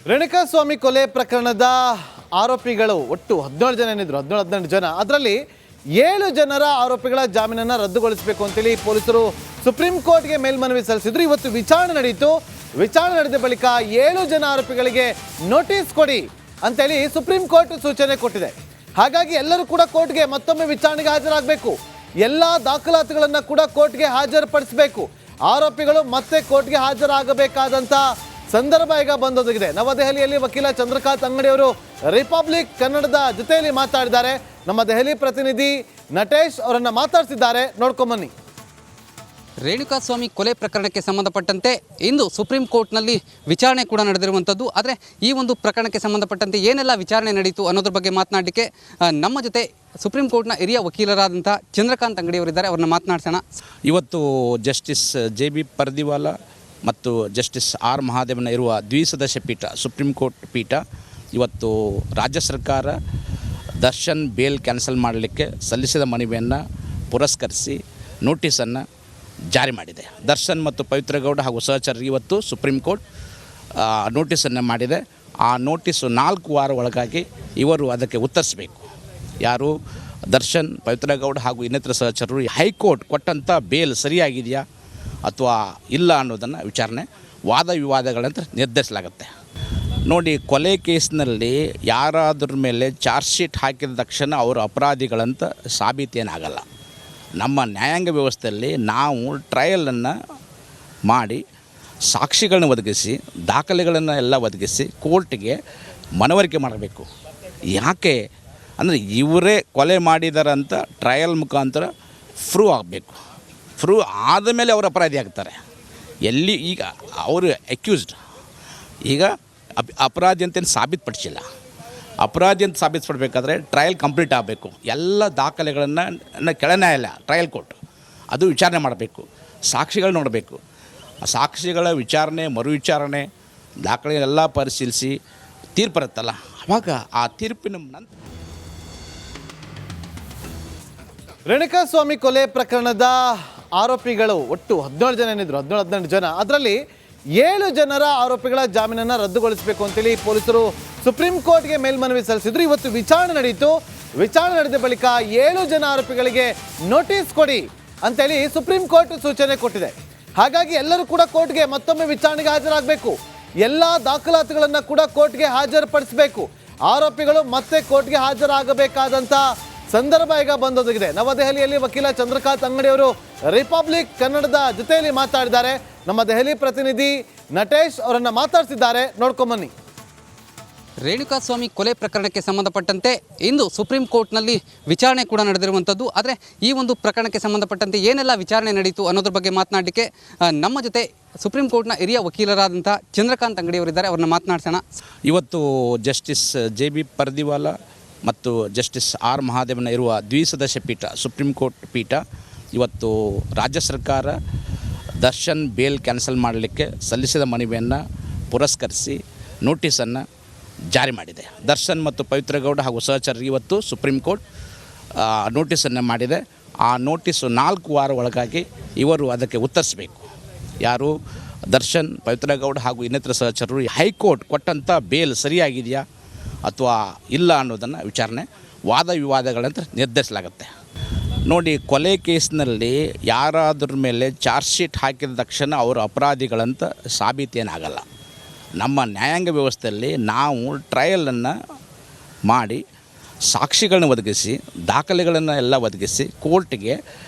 ರೇಣುಕಾಸ್ವಾಮಿ ಕೊಲೆ ಪ್ರಕರಣದ ಆರೋಪಿಗಳು ಒಟ್ಟು 17 ಜನ ಏನಿದ್ರು 17 ಜನ ಅದರಲ್ಲಿ 7 ಜನರ ಆರೋಪಿಗಳ ಜಾಮೀನನ್ನು ರದ್ದುಗೊಳಿಸಬೇಕು ಅಂತೇಳಿ ಪೊಲೀಸರು ಸುಪ್ರೀಂ ಕೋರ್ಟ್ಗೆ ಮೇಲ್ಮನವಿ ಸಲ್ಲಿಸಿದ್ರು. ಇವತ್ತು ವಿಚಾರಣೆ ನಡೆಯಿತು. ವಿಚಾರಣೆ ನಡೆದ ಬಳಿಕ 7 ಜನ ಆರೋಪಿಗಳಿಗೆ ನೋಟಿಸ್ ಕೊಡಿ ಅಂತೇಳಿ ಸುಪ್ರೀಂ ಕೋರ್ಟ್ ಸೂಚನೆ ಕೊಟ್ಟಿದೆ. ಹಾಗಾಗಿ ಎಲ್ಲರೂ ಕೂಡ ಕೋರ್ಟ್ಗೆ ಮತ್ತೊಮ್ಮೆ ವಿಚಾರಣೆಗೆ ಹಾಜರಾಗಬೇಕು. ಎಲ್ಲ ದಾಖಲಾತಿಗಳನ್ನು ಕೂಡ ಕೋರ್ಟ್ಗೆ ಹಾಜರುಪಡಿಸಬೇಕು. ಆರೋಪಿಗಳು ಮತ್ತೆ ಕೋರ್ಟ್ಗೆ ಹಾಜರಾಗಬೇಕಾದಂಥ ಸಂದರ್ಭ ಈಗ ಬಂದೊದಗಿದೆ. ನವದೆಹಲಿಯಲ್ಲಿ ವಕೀಲ ಚಂದ್ರಕಾಂತ್ ಅಂಗಡಿ ಅವರು ರಿಪಬ್ಲಿಕ್ ಕನ್ನಡದ ಜೊತೆಯಲ್ಲಿ ಮಾತಾಡಿದ್ದಾರೆ. ನಮ್ಮ ದೆಹಲಿ ಪ್ರತಿನಿಧಿ ನಟೇಶ್ ಅವರನ್ನು ಮಾತಾಡ್ತಿದ್ದಾರೆ, ನೋಡ್ಕೊಂಬನ್ನಿ. ರೇಣುಕಾಸ್ವಾಮಿ ಕೊಲೆ ಪ್ರಕರಣಕ್ಕೆ ಸಂಬಂಧಪಟ್ಟಂತೆ ಇಂದು ಸುಪ್ರೀಂ ಕೋರ್ಟ್ನಲ್ಲಿ ವಿಚಾರಣೆ ಕೂಡ ನಡೆದಿರುವಂಥದ್ದು. ಆದರೆ ಈ ಒಂದು ಪ್ರಕರಣಕ್ಕೆ ಸಂಬಂಧಪಟ್ಟಂತೆ ಏನೆಲ್ಲ ವಿಚಾರಣೆ ನಡೀತು ಅನ್ನೋದ್ರ ಬಗ್ಗೆ ಮಾತನಾಡಲಿಕ್ಕೆ ನಮ್ಮ ಜೊತೆ ಸುಪ್ರೀಂ ಕೋರ್ಟ್ನ ಹಿರಿಯ ವಕೀಲರಾದಂಥ ಚಂದ್ರಕಾಂತ್ ಅಂಗಡಿಯವರಿದ್ದಾರೆ. ಅವ್ರನ್ನ ಮಾತನಾಡ್ಸೋಣ. ಇವತ್ತು ಜಸ್ಟಿಸ್ JB ಪರ್ದಿವಾಲಾ ಮತ್ತು ಜಸ್ಟಿಸ್ R ಮಹಾದೇವನ ಇರುವ ದ್ವಿಸದಸ್ಯ ಪೀಠ ಸುಪ್ರೀಂ ಕೋರ್ಟ್ ಪೀಠ ಇವತ್ತು ರಾಜ್ಯ ಸರ್ಕಾರ ದರ್ಶನ್ ಬೇಲ್ ಕ್ಯಾನ್ಸಲ್ ಮಾಡಲಿಕ್ಕೆ ಸಲ್ಲಿಸಿದ ಮನವಿಯನ್ನು ಪುರಸ್ಕರಿಸಿ ನೋಟಿಸನ್ನು ಜಾರಿ ಮಾಡಿದೆ. ದರ್ಶನ್ ಮತ್ತು ಪವಿತ್ರ ಗೌಡ ಹಾಗೂ ಸಹಚರರಿಗೆ ಇವತ್ತು ಸುಪ್ರೀಂ ಕೋರ್ಟ್ ನೋಟಿಸನ್ನು ಮಾಡಿದೆ. ಆ ನೋಟಿಸು 4 ವಾರ ಒಳಗಾಗಿ ಇವರು ಅದಕ್ಕೆ ಉತ್ತರಿಸಬೇಕು. ಯಾರು ದರ್ಶನ್, ಪವಿತ್ರ ಗೌಡ ಹಾಗೂ ಇನ್ನಿತರ ಸಹಚರರು ಹೈಕೋರ್ಟ್ ಕೊಟ್ಟಂಥ ಬೇಲ್ ಸರಿಯಾಗಿದೆಯಾ ಅಥವಾ ಇಲ್ಲ ಅನ್ನೋದನ್ನು ವಿಚಾರಣೆ ವಾದ ವಿವಾದಗಳಂತ ನಿರ್ಧರಿಸಲಾಗುತ್ತೆ. ನೋಡಿ, ಕೊಲೆ ಕೇಸ್ನಲ್ಲಿ ಯಾರಾದ್ರ ಮೇಲೆ ಚಾರ್ಜ್ ಶೀಟ್ ಹಾಕಿದ ತಕ್ಷಣ ಅವರು ಅಪರಾಧಿಗಳಂತ ಸಾಬೀತೇನಾಗಲ್ಲ. ನಮ್ಮ ನ್ಯಾಯಾಂಗ ವ್ಯವಸ್ಥೆಯಲ್ಲಿ ನಾವು ಟ್ರಯಲನ್ನು ಮಾಡಿ ಸಾಕ್ಷಿಗಳನ್ನ ಒದಗಿಸಿ ದಾಖಲೆಗಳನ್ನು ಎಲ್ಲ ಒದಗಿಸಿ ಕೋರ್ಟಿಗೆ ಮನವರಿಕೆ ಮಾಡಬೇಕು. ಯಾಕೆ ಅಂದರೆ ಇವರೇ ಕೊಲೆ ಮಾಡಿದಾರಂತ ಟ್ರಯಲ್ ಮುಖಾಂತರ ಪ್ರೂವ್ ಆಗಬೇಕು. ಪ್ರೂವ್ ಆದಮೇಲೆ ಅವರು ಅಪರಾಧಿ ಆಗ್ತಾರೆ. ಎಲ್ಲಿ ಈಗ ಅವರು ಅಕ್ಯೂಸ್ಡ್ ಈಗ ಅಪರಾಧಿ ಅಂತೇನು ಸಾಬೀತುಪಡಿಸಿಲ್ಲ. ಅಪರಾಧಿ ಅಂತ ಸಾಬೀತುಪಡಬೇಕಾದ್ರೆ ಟ್ರಯಲ್ ಕಂಪ್ಲೀಟ್ ಆಗಬೇಕು. ಎಲ್ಲ ದಾಖಲೆಗಳನ್ನು ಕೆಳನ್ಯಾಯಾಲಯ ಟ್ರಯಲ್ ಕೋರ್ಟ್ ಅದು ವಿಚಾರಣೆ ಮಾಡಬೇಕು. ಸಾಕ್ಷಿಗಳು ನೋಡಬೇಕು. ಆ ಸಾಕ್ಷಿಗಳ ವಿಚಾರಣೆ, ಮರು ವಿಚಾರಣೆ, ದಾಖಲೆಗಳೆಲ್ಲ ಪರಿಶೀಲಿಸಿ ತೀರ್ಪು ಬರುತ್ತಲ್ಲ, ಆವಾಗ ಆ ತೀರ್ಪಿನ ನಂತರ ರೇಣುಕಾಸ್ವಾಮಿ ಕೊಲೆ ಪ್ರಕರಣದ ಆರೋಪಿಗಳು ಒಟ್ಟು 17 ಜನ ಏನಿದ್ರು 17 ಜನ ಅದರಲ್ಲಿ 7 ಜನರ ಆರೋಪಿಗಳ ಜಾಮೀನನ್ನು ರದ್ದುಗೊಳಿಸಬೇಕು ಅಂತೇಳಿ ಪೊಲೀಸರು ಸುಪ್ರೀಂ ಕೋರ್ಟ್ಗೆ ಮೇಲ್ಮನವಿ ಸಲ್ಲಿಸಿದ್ರು. ಇವತ್ತು ವಿಚಾರಣೆ ನಡೆಯಿತು. ವಿಚಾರಣೆ ನಡೆದ ಬಳಿಕ 7 ಜನ ಆರೋಪಿಗಳಿಗೆ ನೋಟಿಸ್ ಕೊಡಿ ಅಂತೇಳಿ ಸುಪ್ರೀಂ ಕೋರ್ಟ್ ಸೂಚನೆ ಕೊಟ್ಟಿದೆ. ಹಾಗಾಗಿ ಎಲ್ಲರೂ ಕೂಡ ಕೋರ್ಟ್ಗೆ ಮತ್ತೊಮ್ಮೆ ವಿಚಾರಣೆಗೆ ಹಾಜರಾಗಬೇಕು. ಎಲ್ಲ ದಾಖಲಾತಿಗಳನ್ನು ಕೂಡ ಕೋರ್ಟ್ಗೆ ಹಾಜರುಪಡಿಸಬೇಕು. ಆರೋಪಿಗಳು ಮತ್ತೆ ಕೋರ್ಟ್ಗೆ ಹಾಜರಾಗಬೇಕಾದಂಥ ಸಂದರ್ಭ ಈಗ ಬಂದೊದಗಿದೆ. ನವದೆಹಲಿಯಲ್ಲಿ ವಕೀಲ ಚಂದ್ರಕಾಂತ್ ಅಂಗಡಿ ಅವರು ರಿಪಬ್ಲಿಕ್ ಕನ್ನಡದ ಜೊತೆಯಲ್ಲಿ ಮಾತಾಡಿದ್ದಾರೆ. ನಮ್ಮ ದೆಹಲಿ ಪ್ರತಿನಿಧಿ ನಟೇಶ್ ಅವರನ್ನು ಮಾತಾಡ್ತಿದ್ದಾರೆ, ನೋಡ್ಕೊಂಬನ್ನಿ. ರೇಣುಕಾಸ್ವಾಮಿ ಕೊಲೆ ಪ್ರಕರಣಕ್ಕೆ ಸಂಬಂಧಪಟ್ಟಂತೆ ಇಂದು ಸುಪ್ರೀಂ ಕೋರ್ಟ್ನಲ್ಲಿ ವಿಚಾರಣೆ ಕೂಡ ನಡೆದಿರುವಂಥದ್ದು. ಆದರೆ ಈ ಒಂದು ಪ್ರಕರಣಕ್ಕೆ ಸಂಬಂಧಪಟ್ಟಂತೆ ಏನೆಲ್ಲ ವಿಚಾರಣೆ ನಡೀತು ಅನ್ನೋದ್ರ ಬಗ್ಗೆ ಮಾತನಾಡಲಿಕ್ಕೆ ನಮ್ಮ ಜೊತೆ ಸುಪ್ರೀಂ ಕೋರ್ಟ್ನ ಹಿರಿಯ ವಕೀಲರಾದಂಥ ಚಂದ್ರಕಾಂತ್ ಅಂಗಡಿಯವರಿದ್ದಾರೆ. ಅವ್ರನ್ನ ಮಾತನಾಡ್ಸೋಣ. ಇವತ್ತು ಜಸ್ಟಿಸ್ JB ಪರ್ದಿವಾಲಾ ಮತ್ತು ಜಸ್ಟಿಸ್ R ಮಹಾದೇವನ ಇರುವ ದ್ವಿಸದಸ್ಯ ಪೀಠ ಸುಪ್ರೀಂ ಕೋರ್ಟ್ ಪೀಠ ಇವತ್ತು ರಾಜ್ಯ ಸರ್ಕಾರ ದರ್ಶನ್ ಬೇಲ್ ಕ್ಯಾನ್ಸಲ್ ಮಾಡಲಿಕ್ಕೆ ಸಲ್ಲಿಸಿದ ಮನವಿಯನ್ನು ಪುರಸ್ಕರಿಸಿ ನೋಟಿಸನ್ನು ಜಾರಿ ಮಾಡಿದೆ. ದರ್ಶನ್ ಮತ್ತು ಪವಿತ್ರ ಗೌಡ ಹಾಗೂ ಸಹಚರರಿಗೆ ಇವತ್ತು ಸುಪ್ರೀಂ ಕೋರ್ಟ್ ನೋಟಿಸನ್ನು ಮಾಡಿದೆ. ಆ ನೋಟಿಸು 4 ವಾರ ಒಳಗಾಗಿ ಇವರು ಅದಕ್ಕೆ ಉತ್ತರಿಸಬೇಕು. ಯಾರು ದರ್ಶನ್, ಪವಿತ್ರ ಗೌಡ ಹಾಗೂ ಇನ್ನಿತರ ಸಹಚರರು ಹೈಕೋರ್ಟ್ ಕೊಟ್ಟಂಥ ಬೇಲ್ ಸರಿಯಾಗಿದೆಯಾ ಅಥವಾ ಇಲ್ಲ ಅನ್ನೋದನ್ನು ವಿಚಾರಣೆ ವಾದ ವಿವಾದಗಳಂತ ನಿರ್ಧರಿಸಲಾಗುತ್ತೆ. ನೋಡಿ, ಕೊಲೆ ಕೇಸ್ನಲ್ಲಿ ಯಾರಾದ್ರ ಮೇಲೆ ಚಾರ್ಜ್ ಶೀಟ್ ಹಾಕಿದ ತಕ್ಷಣ ಅವರು ಅಪರಾಧಿಗಳಂತ ಸಾಬೀತೇನಾಗಲ್ಲ. ನಮ್ಮ ನ್ಯಾಯಾಂಗ ವ್ಯವಸ್ಥೆಯಲ್ಲಿ ನಾವು ಟ್ರಯಲನ್ನು ಮಾಡಿ ಸಾಕ್ಷಿಗಳನ್ನ ಒದಗಿಸಿ ದಾಖಲೆಗಳನ್ನು ಎಲ್ಲ ಒದಗಿಸಿ ಕೋರ್ಟಿಗೆ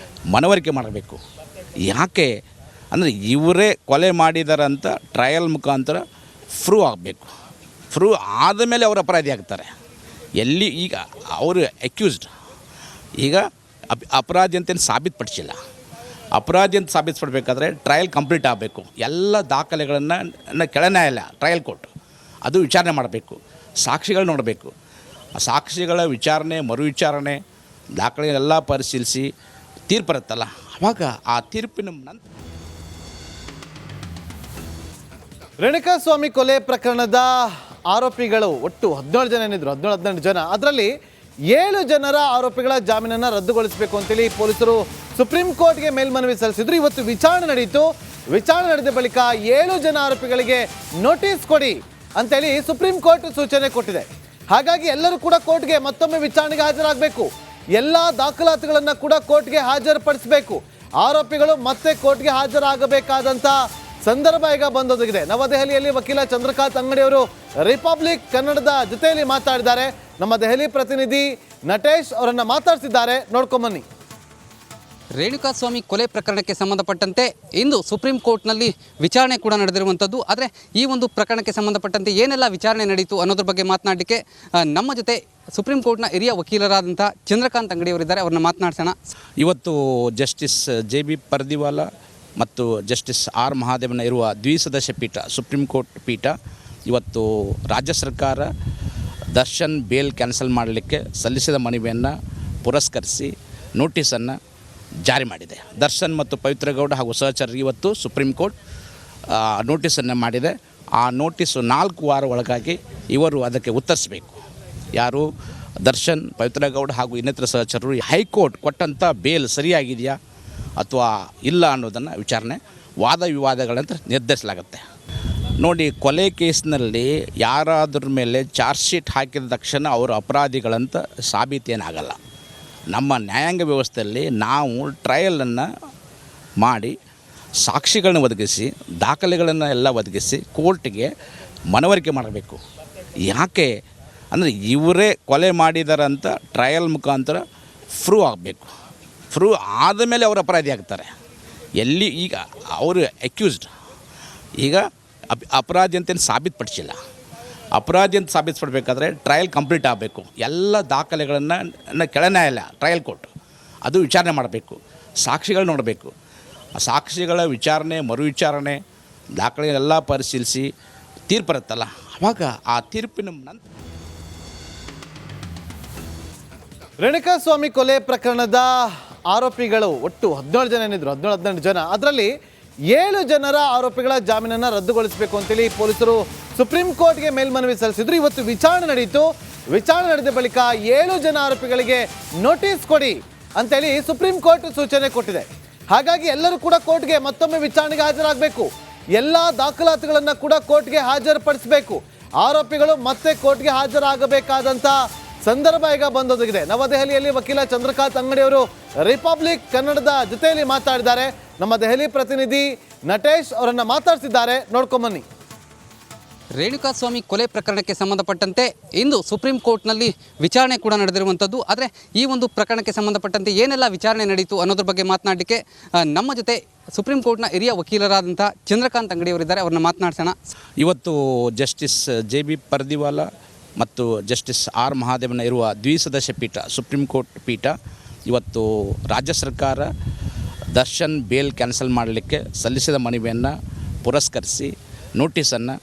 ಮನವರಿಕೆ ಮಾಡಬೇಕು. ಯಾಕೆ ಅಂದರೆ ಇವರೇ ಕೊಲೆ ಮಾಡಿದಾರಂತ ಟ್ರಯಲ್ ಮುಖಾಂತರ ಪ್ರೂವ್ ಆಗಬೇಕು. ಪ್ರೂವ್ ಆದಮೇಲೆ ಅವರು ಅಪರಾಧಿ ಆಗ್ತಾರೆ. ಎಲ್ಲಿ ಈಗ ಅವರು ಅಕ್ಯೂಸ್ಡ್ ಈಗ ಅಪರಾಧಿ ಅಂತೇನು ಸಾಬೀತುಪಡಿಸಿಲ್ಲ. ಅಪರಾಧಿ ಅಂತ ಸಾಬೀತುಪಡಬೇಕಾದ್ರೆ ಟ್ರಯಲ್ ಕಂಪ್ಲೀಟ್ ಆಗಬೇಕು. ಎಲ್ಲ ದಾಖಲೆಗಳನ್ನು ಕೆಳನ್ಯಾಯಾಲಯ ಟ್ರಯಲ್ ಕೋರ್ಟ್ ಅದು ವಿಚಾರಣೆ ಮಾಡಬೇಕು. ಸಾಕ್ಷಿಗಳು ನೋಡಬೇಕು. ಆ ಸಾಕ್ಷಿಗಳ ವಿಚಾರಣೆ, ಮರು ವಿಚಾರಣೆ, ದಾಖಲೆಗಳೆಲ್ಲ ಪರಿಶೀಲಿಸಿ ತೀರ್ಪು ಬರುತ್ತಲ್ಲ, ಆವಾಗ ಆ ತೀರ್ಪಿನ ನಂತರ ರೇಣುಕಾಸ್ವಾಮಿ ಕೊಲೆ ಪ್ರಕರಣದ ಆರೋಪಿಗಳು ಒಟ್ಟು 17 ಜನ ಏನಿದ್ರು 17 ಜನ ಅದರಲ್ಲಿ 7 ಜನರ ಆರೋಪಿಗಳ ಜಾಮೀನನ್ನು ರದ್ದುಗೊಳಿಸಬೇಕು ಅಂತೇಳಿ ಪೊಲೀಸರು ಸುಪ್ರೀಂ ಕೋರ್ಟ್ಗೆ ಮೇಲ್ಮನವಿ ಸಲ್ಲಿಸಿದ್ರು. ಇವತ್ತು ವಿಚಾರಣೆ ನಡೆಯಿತು. ವಿಚಾರಣೆ ನಡೆದ ಬಳಿಕ 7 ಜನ ಆರೋಪಿಗಳಿಗೆ ನೋಟಿಸ್ ಕೊಡಿ ಅಂತೇಳಿ ಸುಪ್ರೀಂ ಕೋರ್ಟ್ ಸೂಚನೆ ಕೊಟ್ಟಿದೆ. ಹಾಗಾಗಿ ಎಲ್ಲರೂ ಕೂಡ ಕೋರ್ಟ್ಗೆ ಮತ್ತೊಮ್ಮೆ ವಿಚಾರಣೆಗೆ ಹಾಜರಾಗಬೇಕು. ಎಲ್ಲ ದಾಖಲಾತಿಗಳನ್ನು ಕೂಡ ಕೋರ್ಟ್ಗೆ ಹಾಜರುಪಡಿಸಬೇಕು. ಆರೋಪಿಗಳು ಮತ್ತೆ ಕೋರ್ಟ್ಗೆ ಹಾಜರಾಗಬೇಕಾದಂಥ ಸಂದರ್ಭ ಈಗ ಬಂದೊದಗಿದೆ. ನವದೆಹಲಿಯಲ್ಲಿ ವಕೀಲ ಚಂದ್ರಕಾಂತ್ ಅಂಗಡಿಯವರು ರಿಪಬ್ಲಿಕ್ ಕನ್ನಡದ ಜೊತೆಯಲ್ಲಿ ಮಾತಾಡಿದ್ದಾರೆ. ನಮ್ಮ ದೆಹಲಿ ಪ್ರತಿನಿಧಿ ನಟೇಶ್ ಅವರನ್ನು ಮಾತಾಡ್ತಿದ್ದಾರೆ, ನೋಡ್ಕೊಂಬನ್ನಿ. ರೇಣುಕಾಸ್ವಾಮಿ ಕೊಲೆ ಪ್ರಕರಣಕ್ಕೆ ಸಂಬಂಧಪಟ್ಟಂತೆ ಇಂದು ಸುಪ್ರೀಂ ಕೋರ್ಟ್ನಲ್ಲಿ ವಿಚಾರಣೆ ಕೂಡ ನಡೆದಿರುವಂಥದ್ದು. ಆದರೆ ಈ ಒಂದು ಪ್ರಕರಣಕ್ಕೆ ಸಂಬಂಧಪಟ್ಟಂತೆ ಏನೆಲ್ಲ ವಿಚಾರಣೆ ನಡೀತು ಅನ್ನೋದ್ರ ಬಗ್ಗೆ ಮಾತನಾಡಲಿಕ್ಕೆ ನಮ್ಮ ಜೊತೆ ಸುಪ್ರೀಂ ಕೋರ್ಟ್ನ ಹಿರಿಯ ವಕೀಲರಾದಂಥ ಚಂದ್ರಕಾಂತ್ ಅಂಗಡಿಯವರಿದ್ದಾರೆ, ಅವ್ರನ್ನ ಮಾತನಾಡ್ಸೋಣ. ಇವತ್ತು ಜಸ್ಟಿಸ್ JB ಪರ್ದಿವಾಲ ಮತ್ತು ಜಸ್ಟಿಸ್ R ಮಹಾದೇವನ ಇರುವ ದ್ವಿಸದಸ್ಯ ಪೀಠ, ಸುಪ್ರೀಂ ಕೋರ್ಟ್ ಪೀಠ ಇವತ್ತು ರಾಜ್ಯ ಸರ್ಕಾರ ದರ್ಶನ್ ಬೇಲ್ ಕ್ಯಾನ್ಸಲ್ ಮಾಡಲಿಕ್ಕೆ ಸಲ್ಲಿಸಿದ ಮನವಿಯನ್ನು ಪುರಸ್ಕರಿಸಿ ನೋಟಿಸನ್ನು ಜಾರಿ ಮಾಡಿದೆ. ದರ್ಶನ್ ಮತ್ತು ಪವಿತ್ರ ಗೌಡ ಹಾಗೂ ಸಹಚರರಿಗೆ ಇವತ್ತು ಸುಪ್ರೀಂ ಕೋರ್ಟ್ ನೋಟಿಸನ್ನು ಮಾಡಿದೆ. ಆ ನೋಟಿಸು 4 ವಾರ ಒಳಗಾಗಿ ಇವರು ಅದಕ್ಕೆ ಉತ್ತರಿಸಬೇಕು. ಯಾರು ದರ್ಶನ್, ಪವಿತ್ರ ಗೌಡ ಹಾಗೂ ಇನ್ನಿತರ ಸಹಚರರು ಹೈಕೋರ್ಟ್ ಕೊಟ್ಟಂಥ ಬೇಲ್ ಸರಿಯಾಗಿದೆಯಾ ಅಥವಾ ಇಲ್ಲ ಅನ್ನೋದನ್ನು ವಿಚಾರಣೆ ವಾದ ವಿವಾದಗಳಂತ ನಿರ್ಧರಿಸಲಾಗುತ್ತೆ. ನೋಡಿ, ಕೊಲೆ ಕೇಸ್ನಲ್ಲಿ ಯಾರಾದ್ರ ಮೇಲೆ ಚಾರ್ಜ್ ಶೀಟ್ ಹಾಕಿದ ತಕ್ಷಣ ಅವರು ಅಪರಾಧಿಗಳಂತ ಸಾಬೀತೇನಾಗಲ್ಲ. ನಮ್ಮ ನ್ಯಾಯಾಂಗ ವ್ಯವಸ್ಥೆಯಲ್ಲಿ ನಾವು ಟ್ರಯಲನ್ನು ಮಾಡಿ ಸಾಕ್ಷಿಗಳನ್ನ ಒದಗಿಸಿ ದಾಖಲೆಗಳನ್ನು ಎಲ್ಲ ಒದಗಿಸಿ ಕೋರ್ಟ್ಗೆ ಮನವರಿಕೆ ಮಾಡಬೇಕು. ಯಾಕೆ ಅಂದರೆ ಇವರೇ ಕೊಲೆ ಮಾಡಿದಾರಂತ ಟ್ರಯಲ್ ಮುಖಾಂತರ ಪ್ರೂವ್ ಆಗಬೇಕು. ಪ್ರೂವ್ ಆದಮೇಲೆ ಅವರು ಅಪರಾಧಿ ಆಗ್ತಾರೆ. ಎಲ್ಲಿ ಈಗ ಅವರು ಅಕ್ಯೂಸ್ಡ್ ಈಗ ಅಪರಾಧಿ ಅಂತೇನು ಸಾಬೀತುಪಡಿಸಿಲ್ಲ. ಅಪರಾಧಿ ಅಂತ ಸಾಬೀತುಪಡಬೇಕಾದ್ರೆ ಟ್ರಯಲ್ ಕಂಪ್ಲೀಟ್ ಆಗಬೇಕು. ಎಲ್ಲ ದಾಖಲೆಗಳನ್ನು ಕೆಳನ್ಯಾಯಾಲಯ ಟ್ರಯಲ್ ಕೋರ್ಟ್ ಅದು ವಿಚಾರಣೆ ಮಾಡಬೇಕು. ಸಾಕ್ಷಿಗಳು ನೋಡಬೇಕು. ಆ ಸಾಕ್ಷಿಗಳ ವಿಚಾರಣೆ, ಮರು ವಿಚಾರಣೆ, ದಾಖಲೆಗಳೆಲ್ಲ ಪರಿಶೀಲಿಸಿ ತೀರ್ಪು ಬರುತ್ತಲ್ಲ, ಆವಾಗ ಆ ತೀರ್ಪಿನ ನಂತರ ರೇಣುಕಾಸ್ವಾಮಿ ಕೊಲೆ ಪ್ರಕರಣದ ಆರೋಪಿಗಳು ಒಟ್ಟು 17 ಜನ ಏನಿದ್ರು, 17 ಜನ. ಅದರಲ್ಲಿ 7 ಜನರ ಆರೋಪಿಗಳ ಜಾಮೀನನ್ನು ರದ್ದುಗೊಳಿಸಬೇಕು ಅಂತೇಳಿ ಪೊಲೀಸರು ಸುಪ್ರೀಂ ಕೋರ್ಟ್ಗೆ ಮೇಲ್ಮನವಿ ಸಲ್ಲಿಸಿದ್ರು. ಇವತ್ತು ವಿಚಾರಣೆ ನಡೆಯಿತು. ವಿಚಾರಣೆ ನಡೆದ ಬಳಿಕ 7 ಜನ ಆರೋಪಿಗಳಿಗೆ ನೋಟಿಸ್ ಕೊಡಿ ಅಂತೇಳಿ ಸುಪ್ರೀಂ ಕೋರ್ಟ್ ಸೂಚನೆ ಕೊಟ್ಟಿದೆ. ಹಾಗಾಗಿ ಎಲ್ಲರೂ ಕೂಡ ಕೋರ್ಟ್ಗೆ ಮತ್ತೊಮ್ಮೆ ವಿಚಾರಣೆಗೆ ಹಾಜರಾಗಬೇಕು. ಎಲ್ಲ ದಾಖಲಾತಿಗಳನ್ನು ಕೂಡ ಕೋರ್ಟ್ಗೆ ಹಾಜರುಪಡಿಸಬೇಕು. ಆರೋಪಿಗಳು ಮತ್ತೆ ಕೋರ್ಟ್ಗೆ ಹಾಜರಾಗಬೇಕಾದಂಥ ಸಂದರ್ಭ ಈಗ ಬಂದೊದಗಿದೆ. ನವದೆಹಲಿಯಲ್ಲಿ ವಕೀಲ ಚಂದ್ರಕಾಂತ್ ಅಂಗಡಿಯವರು ರಿಪಬ್ಲಿಕ್ ಕನ್ನಡದ ಜೊತೆಯಲ್ಲಿ ಮಾತಾಡಿದ್ದಾರೆ. ನಮ್ಮ ದೆಹಲಿ ಪ್ರತಿನಿಧಿ ನಟೇಶ್ ಅವರನ್ನು ಮಾತಾಡ್ತಿದ್ದಾರೆ, ನೋಡ್ಕೊಂಬನ್ನಿ. ರೇಣುಕಾಸ್ವಾಮಿ ಕೊಲೆ ಪ್ರಕರಣಕ್ಕೆ ಸಂಬಂಧಪಟ್ಟಂತೆ ಇಂದು ಸುಪ್ರೀಂ ಕೋರ್ಟ್ನಲ್ಲಿ ವಿಚಾರಣೆ ಕೂಡ ನಡೆದಿರುವಂಥದ್ದು. ಆದರೆ ಈ ಒಂದು ಪ್ರಕರಣಕ್ಕೆ ಸಂಬಂಧಪಟ್ಟಂತೆ ಏನೆಲ್ಲ ವಿಚಾರಣೆ ನಡೀತು ಅನ್ನೋದ್ರ ಬಗ್ಗೆ ಮಾತನಾಡಲಿಕ್ಕೆ ನಮ್ಮ ಜೊತೆ ಸುಪ್ರೀಂ ಕೋರ್ಟ್ನ ಹಿರಿಯ ವಕೀಲರಾದಂಥ ಚಂದ್ರಕಾಂತ್ ಅಂಗಡಿಯವರಿದ್ದಾರೆ, ಅವ್ರನ್ನ ಮಾತನಾಡ್ಸೋಣ. ಇವತ್ತು ಜಸ್ಟಿಸ್ JB ಪರ್ದಿವಾಲ ಮತ್ತು ಜಸ್ಟಿಸ್ R ಮಹಾದೇವನ ಇರುವ ದ್ವಿಸದಸ್ಯ ಪೀಠ, ಸುಪ್ರೀಂ ಕೋರ್ಟ್ ಪೀಠ ಇವತ್ತು ರಾಜ್ಯ ಸರ್ಕಾರ ದರ್ಶನ್ ಬೇಲ್ ಕ್ಯಾನ್ಸಲ್ ಮಾಡಲಿಕ್ಕೆ ಸಲ್ಲಿಸಿದ ಮನವಿಯನ್ನು ಪುರಸ್ಕರಿಸಿ ನೋಟಿಸನ್ನು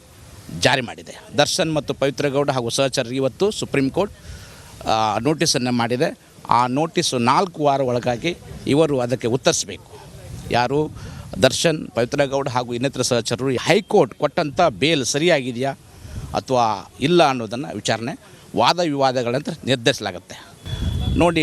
ಜಾರಿ ಮಾಡಿದೆ. ದರ್ಶನ್ ಮತ್ತು ಪವಿತ್ರ ಗೌಡ ಹಾಗೂ ಸಹಚರರಿಗೆ ಇವತ್ತು ಸುಪ್ರೀಂ ಕೋರ್ಟ್ ನೋಟಿಸನ್ನು ಮಾಡಿದೆ. ಆ ನೋಟಿಸು 4 ವಾರ ಒಳಗಾಗಿ ಇವರು ಅದಕ್ಕೆ ಉತ್ತರಿಸಬೇಕು. ಯಾರು ದರ್ಶನ್, ಪವಿತ್ರ ಗೌಡ ಹಾಗೂ ಇನ್ನಿತರ ಸಹಚರರು ಹೈಕೋರ್ಟ್ ಕೊಟ್ಟಂಥ ಬೇಲ್ ಸರಿಯಾಗಿದೆಯಾ ಅಥವಾ ಇಲ್ಲ ಅನ್ನೋದನ್ನು ವಿಚಾರಣೆ ವಾದ ವಿವಾದಗಳಂತ ನಿರ್ಧರಿಸಲಾಗುತ್ತೆ. ನೋಡಿ,